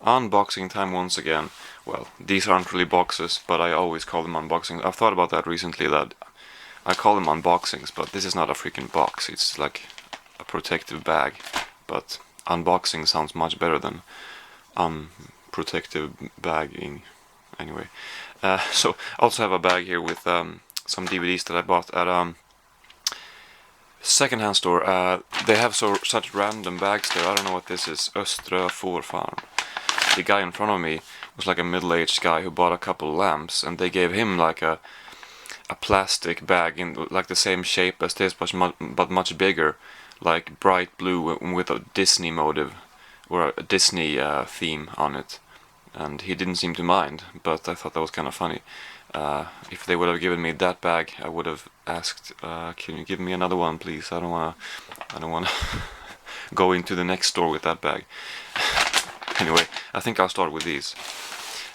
Unboxing time once again. Well, these aren't really boxes, but I always call them unboxings. I've thought about that recently, that I call them unboxings, but this is not a freaking box. It's like a protective bag. But unboxing sounds much better than unprotective bagging. Anyway, so I also have a bag here with some DVDs that I bought at secondhand store. They have such random bags there. I don't know what this is. Östra Fårfarm. The guy in front of me was like a middle-aged guy who bought a couple lamps, and they gave him like a plastic bag in like the same shape as this, but much bigger, like bright blue with a Disney motive or a Disney theme on it. And he didn't seem to mind, but I thought that was kind of funny. If they would have given me that bag, I would have asked, "Can you give me another one, please? I don't wanna go into the next store with that bag." Anyway, I think I'll start with these.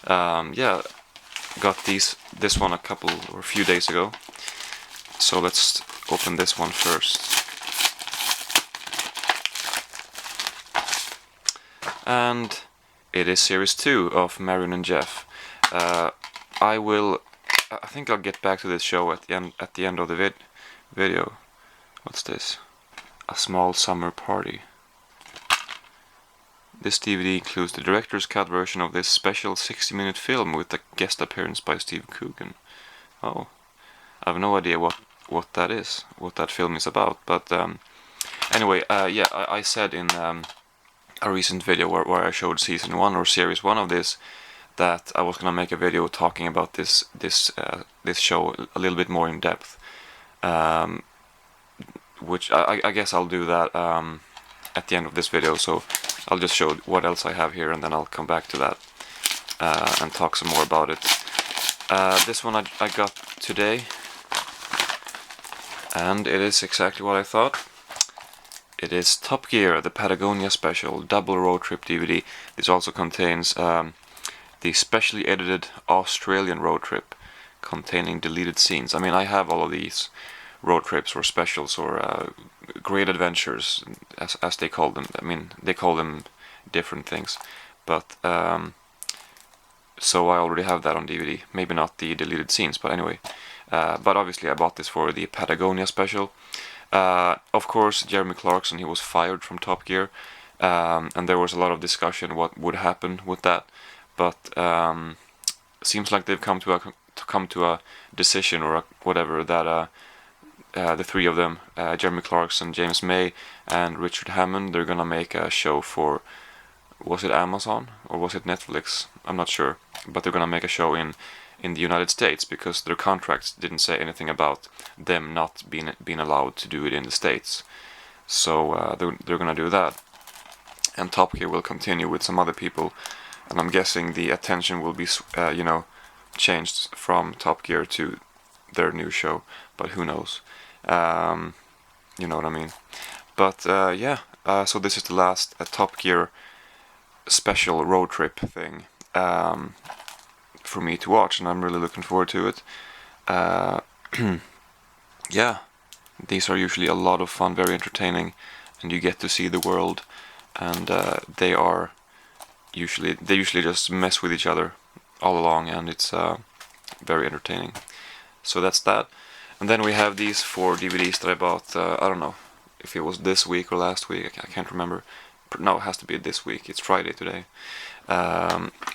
Yeah, got this one a few days ago. So let's open this one first. And it is series 2 of Marin and Jeff. I think I'll get back to this show at the end of the video. What's this? A Small Summer Party. This DVD includes the director's cut version of this special 60-minute film with a guest appearance by Steve Coogan. Oh, I have no idea what that is, what that film is about. But anyway, yeah, I said in a recent video where I showed season 1 or series 1 of this that I was gonna make a video talking about this show a little bit more in depth, which I guess I'll do that at the end of this video. So I'll just show what else I have here, and then I'll come back to that and talk some more about it. This one I got today, and it is exactly what I thought. It is Top Gear, the Patagonia Special, double road trip DVD. This also contains the specially edited Australian road trip, containing deleted scenes. I mean, I have all of these road trips or specials or great adventures, as they call them. I mean, they call them different things, but so I already have that on DVD. Maybe not the deleted scenes, but anyway. But obviously I bought this for the Patagonia Special. Of course, Jeremy Clarkson, he was fired from Top Gear, and there was a lot of discussion what would happen with that. But seems like they've come to a decision or whatever that the three of them, Jeremy Clarkson, James May, and Richard Hammond, they're gonna make a show for, was it Amazon or was it Netflix? I'm not sure, but they're gonna make a show in the United States, because their contracts didn't say anything about them not being allowed to do it in the States. So they're gonna do that, and Top Gear will continue with some other people, and I'm guessing the attention will be changed from Top Gear to their new show, but who knows? You know what I mean. But yeah, so this is the last Top Gear special road trip thing for me to watch, and I'm really looking forward to it. Yeah, these are usually a lot of fun, very entertaining, and you get to see the world, and they usually just mess with each other all along, and it's very entertaining. So that's that. And then we have these 4 DVDs that I bought, I don't know if it was this week or last week, I can't remember. No, it has to be this week, it's Friday today.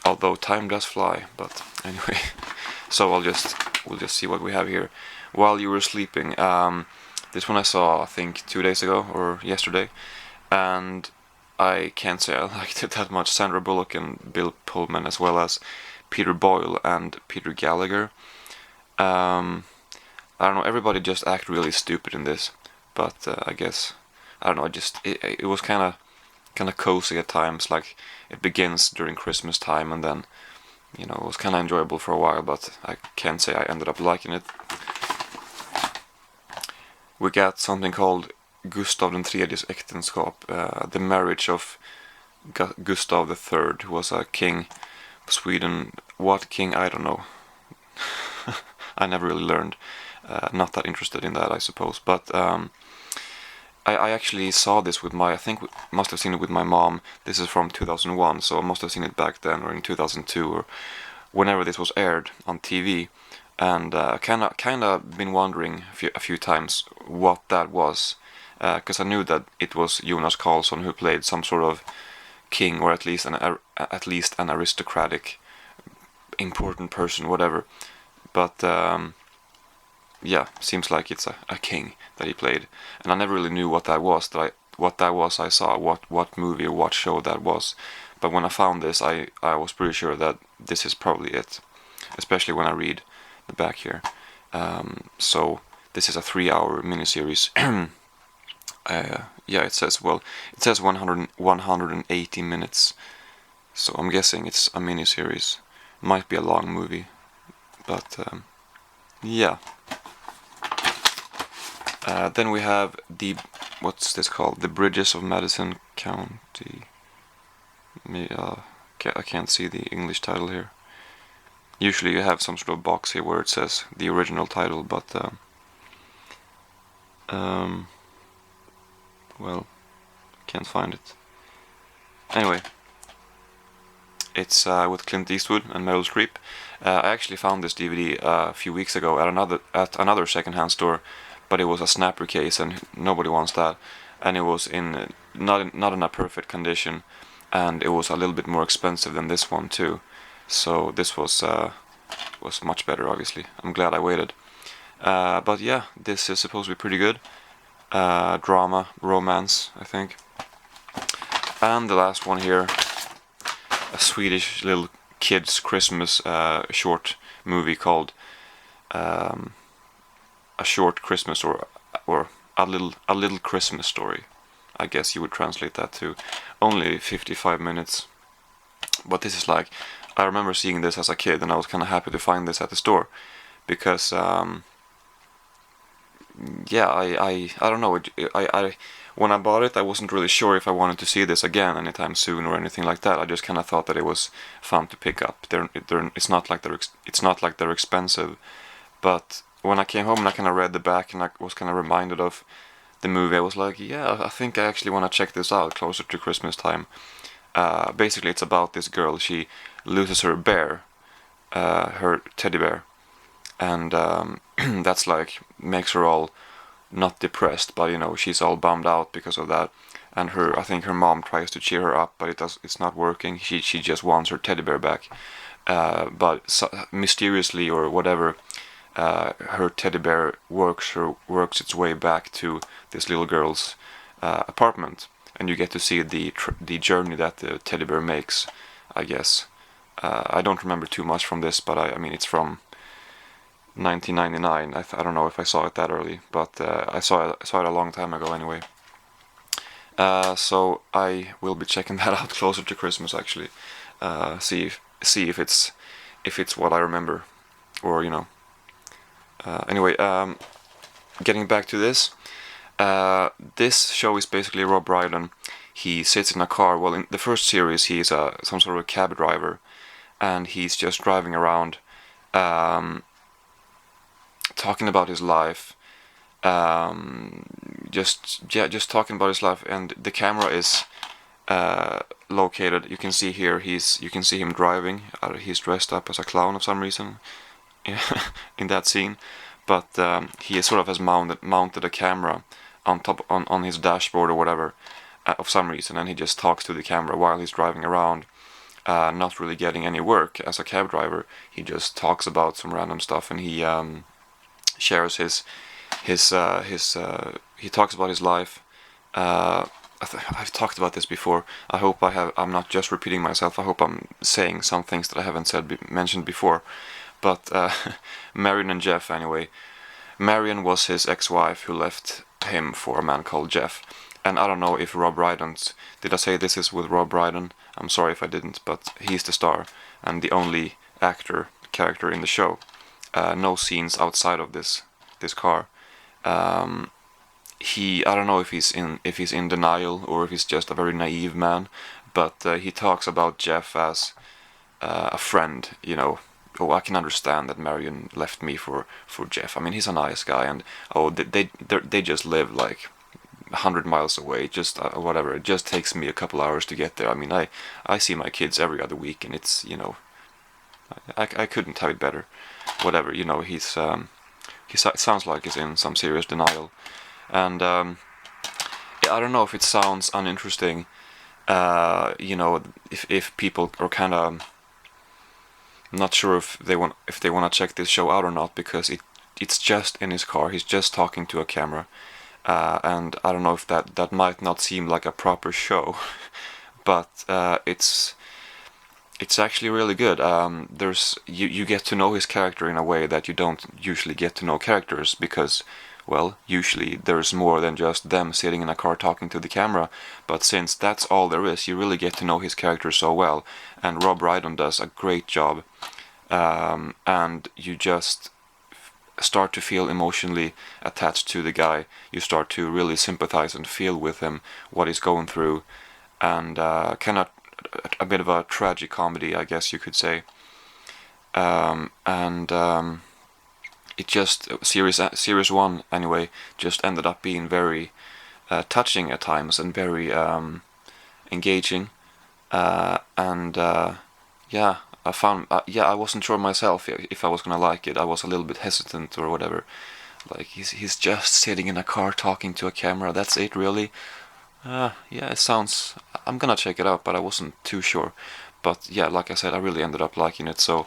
Although time does fly, but anyway. So we'll just see what we have here. While you were sleeping, this one I saw, I think 2 days ago or yesterday, and I can't say I liked it that much. Sandra Bullock and Bill Pullman, as well as Peter Boyle and Peter Gallagher. I don't know, everybody just acted really stupid in this, but I guess, I don't know, it was kind of cozy at times. Like, it begins during Christmas time, and then, it was kind of enjoyable for a while, but I can't say I ended up liking it. We got something called Gustav III's äktenskap, the marriage of Gustav III, who was a king of Sweden. What king? I don't know. I never really learned. Not that interested in that, I suppose. But I actually saw this with I think must have seen it with my mom. This is from 2001, so I must have seen it back then or in 2002 or whenever this was aired on TV. And kinda been wondering a few times what that was, because I knew that it was Jonas Karlsson who played some sort of king, or at least an aristocratic important person, whatever. But yeah, seems like it's a king that he played, and I never really knew what that was. I saw what movie or what show that was, but when I found this, I was pretty sure that this is probably it, especially when I read the back here. So this is a 3-hour miniseries. Yeah, it says 180 minutes, so I'm guessing it's a miniseries. Might be a long movie, but yeah. Then we have what's this called? The Bridges of Madison County. I can't see the English title here. Usually you have some sort of box here where it says the original title, but well, can't find it. Anyway, it's with Clint Eastwood and Meryl Streep. I actually found this DVD a few weeks ago at another secondhand store, but it was a snapper case and nobody wants that. And it was not in a perfect condition, and it was a little bit more expensive than this one too. So this was much better, obviously. I'm glad I waited. But yeah, this is supposed to be pretty good. Drama, romance, I think. And the last one here, a Swedish little kids' Christmas short movie called A Short Christmas, or a little Christmas story. I guess you would translate that to. Only 55 minutes. But this is like, I remember seeing this as a kid, and I was kind of happy to find this at the store, because yeah, I don't know. I when I bought it, I wasn't really sure if I wanted to see this again anytime soon or anything like that. I just kind of thought that it was fun to pick up. It's not like they're expensive, but when I came home and I kind of read the back and I was kind of reminded of the movie, I was like, yeah, I think I actually want to check this out closer to Christmas time. Basically, it's about this girl. She loses her bear, her teddy bear, and that's like makes her all not depressed, but she's all bummed out because of that. And I think her mom tries to cheer her up, but it's not working. She just wants her teddy bear back, but mysteriously or whatever, her teddy bear works its way back to this little girl's apartment, and you get to see the journey that the teddy bear makes, I guess. I don't remember too much from this, but I mean it's from 1999. I don't know if I saw it that early, but I saw it a long time ago anyway. So I will be checking that out closer to Christmas, actually. See if it's what I remember, or anyway, getting back to this. This show is basically Rob Brydon. He sits in a car. Well, in the first series, he's some sort of a cab driver, and he's just driving around, talking about his life. Just talking about his life, and the camera is located. You can see here. You can see him driving. He's dressed up as a clown of some reason in that scene, but he sort of has mounted a camera on his dashboard or whatever, of some reason, and he just talks to the camera while he's driving around, not really getting any work as a cab driver. He just talks about some random stuff, and he shares he talks about his life. I've talked about this before. I hope I'm not just repeating myself. I hope I'm saying some things that I haven't mentioned before. But Marin and Jeff, anyway. Marin was his ex-wife who left him for a man called Jeff. And I don't know if Rob Brydon's... Did I say this is with Rob Brydon? I'm sorry if I didn't, but he's the star and the only character in the show. No scenes outside of this car. I don't know if he's in denial or if he's just a very naive man, but he talks about Jeff as a friend. Oh, I can understand that Marion left me for Jeff. I mean, he's a nice guy, and they just live like 100 miles away, just whatever. It just takes me a couple hours to get there. I mean, I see my kids every other week, and it's, you know, I couldn't have it better. Whatever, you know, he sounds like he's in some serious denial, and I don't know if it sounds uninteresting. You know, if people are kind of not sure if they want to check this show out or not, because it's just in his car. He's just talking to a camera, and I don't know if that might not seem like a proper show, but it's actually really good. There's you get to know his character in a way that you don't usually get to know characters, because, well, usually there's more than just them sitting in a car talking to the camera. But since that's all there is, you really get to know his character so well, and Rob Brydon does a great job. And you just start to feel emotionally attached to the guy. You start to really sympathize and feel with him, what he's going through, and kind of a bit of a tragic comedy, I guess you could say. It just series one anyway just ended up being very touching at times, and very engaging, and yeah, I found I wasn't sure myself if I was gonna like it. I was a little bit hesitant or whatever. Like, he's just sitting in a car talking to a camera. That's it, really? Yeah, it sounds. I'm gonna check it out, but I wasn't too sure. But yeah, like I said, I really ended up liking it. So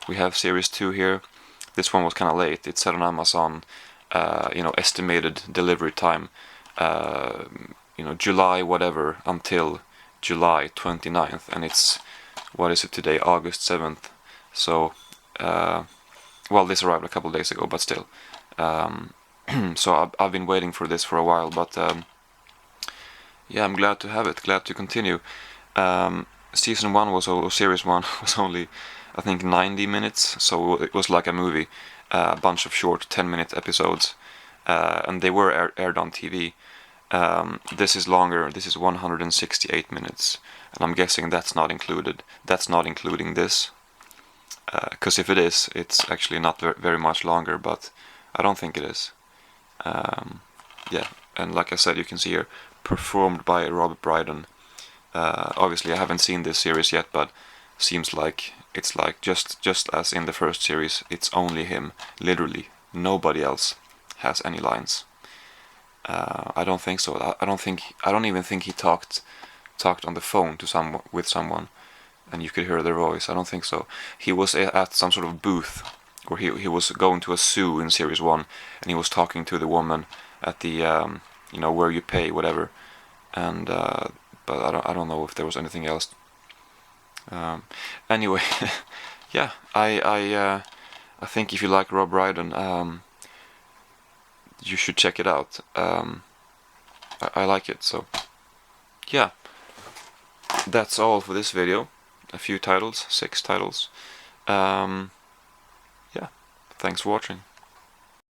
we have series 2 here. This one was kind of late. It said on Amazon, you know, estimated delivery time, you know, July whatever until July 29th, and it's, what is it today? August 7th. So, well, this arrived a couple of days ago, but still. So I've been waiting for this for a while, but yeah, I'm glad to have it. Glad to continue. Season 1 or series 1 was only, I think, 90 minutes, so it was like a movie, a bunch of short 10-minute episodes, and they were aired on TV. This is longer. This is 168 minutes, and I'm guessing that's not included. That's not including this, because if it is, it's actually not very much longer, but I don't think it is. Yeah, and like I said, you can see here, performed by Rob Brydon. Obviously, I haven't seen this series yet, but seems like it's like just as in the first series, it's only him, literally. Nobody else has any lines. I don't think so. I don't even think he talked on the phone to with someone, and you could hear their voice. I don't think so. He was at some sort of booth, or he was going to a zoo in series 1, and he was talking to the woman at the you know, where you pay, whatever. And but I don't know if there was anything else. Anyway, yeah, I think if you like Rob Brydon, you should check it out. I like it, so yeah, that's all for this video. A few titles, 6 titles. Yeah, thanks for watching.